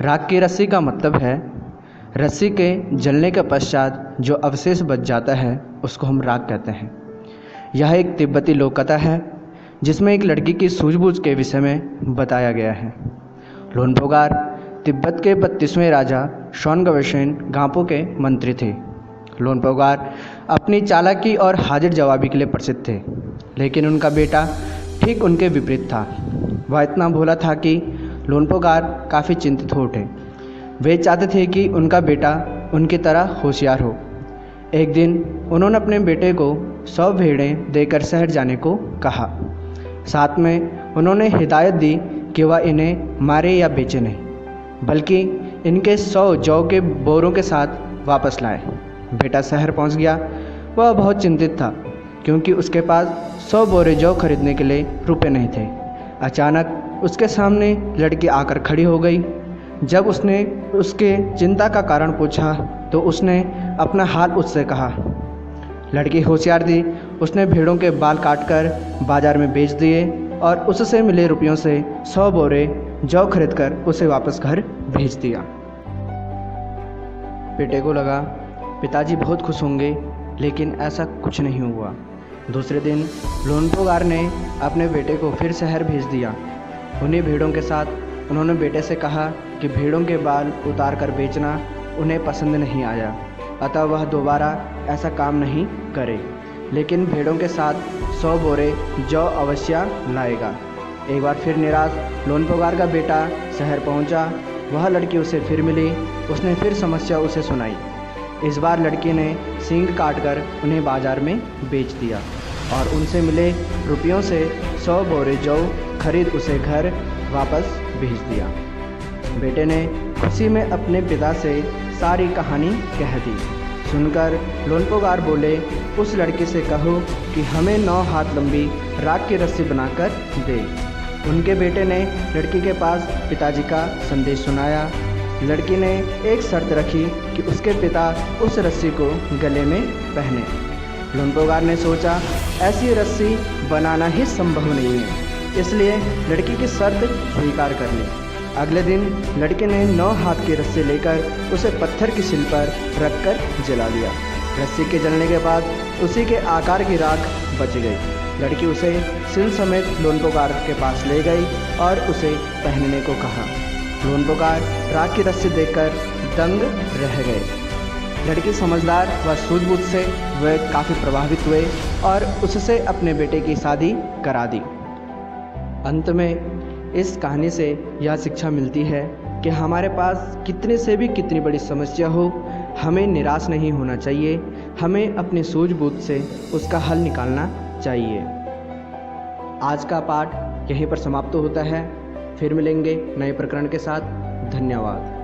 राख की रस्सी का मतलब है रस्सी के जलने के पश्चात जो अवशेष बच जाता है उसको हम राख कहते हैं। यह एक तिब्बती लोक कथा है जिसमें एक लड़की की सूझबूझ के विषय में बताया गया है। लोनपोगार तिब्बत के 32वें राजा शोनगवसेन गांपो के मंत्री थे। लोनपोगार अपनी चालाकी और हाजिर जवाबी के लिए प्रसिद्ध थे, लेकिन उनका बेटा ठीक उनके विपरीत था। वह इतना भोला था कि लोनपोगार काफ़ी चिंतित हो उठे। वे चाहते थे कि उनका बेटा उनकी तरह होशियार हो। एक दिन उन्होंने अपने बेटे को 100 भेड़ें देकर शहर जाने को कहा। साथ में उन्होंने हिदायत दी कि वह इन्हें मारे या बेचे नहीं, बल्कि इनके 100 जौ के बोरों के साथ वापस लाए। बेटा शहर पहुंच गया। वह बहुत चिंतित था क्योंकि उसके पास 100 बोरे जौ खरीदने के लिए रुपए नहीं थे। अचानक उसके सामने लड़की आकर खड़ी हो गई। जब उसने उसके चिंता का कारण पूछा तो उसने अपना हाल उससे कहा। लड़की होशियार थी। उसने भेड़ों के बाल काटकर बाजार में बेच दिए और उससे मिले रुपयों से 100 बोरे जौ खरीदकर उसे वापस घर भेज दिया। बेटे को लगा पिताजी बहुत खुश होंगे, लेकिन ऐसा कुछ नहीं हुआ। दूसरे दिन लोनपोगार ने अपने बेटे को फिर शहर भेज दिया। उन्हीं भेड़ों के साथ उन्होंने बेटे से कहा कि भेड़ों के बाल उतार कर बेचना उन्हें पसंद नहीं आया, अतः वह दोबारा ऐसा काम नहीं करे, लेकिन भेड़ों के साथ 100 बोरे जौ अवश्य लाएगा। एक बार फिर निराश लोनपोगार का बेटा शहर पहुंचा। वह लड़की उसे फिर मिली। उसने फिर समस्या उसे सुनाई। इस बार लड़की ने सींग काटकर उन्हें बाजार में बेच दिया और उनसे मिले रुपयों से 100 बोरे जौ खरीद उसे घर वापस भेज दिया। बेटे ने खुशी में अपने पिता से सारी कहानी कह दी। सुनकर लोनपोगार बोले, उस लड़की से कहो कि हमें 9 हाथ लंबी राख की रस्सी बनाकर दे। उनके बेटे ने लड़की के पास पिताजी का संदेश सुनाया। लड़की ने एक शर्त रखी कि उसके पिता उस रस्सी को गले में पहने। लोनपोगार ने सोचा ऐसी रस्सी बनाना ही संभव नहीं है, इसलिए लड़की की शर्त स्वीकार कर ली। अगले दिन लड़के ने 9 हाथ की रस्सी लेकर उसे पत्थर की सिल पर रखकर जला दिया। रस्सी के जलने के बाद उसी के आकार की राख बच गई। लड़की उसे सिल समेत लोनपोगार के पास ले गई और उसे पहनने को कहा। लोनपोगार राख की रस्सी देखकर दंग रह गए। लड़की समझदार व सूझबूझ से वे काफ़ी प्रभावित हुए और उससे अपने बेटे की शादी करा दी। अंत में इस कहानी से यह शिक्षा मिलती है कि हमारे पास कितनी बड़ी समस्या हो, हमें निराश नहीं होना चाहिए। हमें अपनी सूझबूझ से उसका हल निकालना चाहिए। आज का पाठ यहीं पर समाप्त होता है। फिर मिलेंगे नए प्रकरण के साथ। धन्यवाद।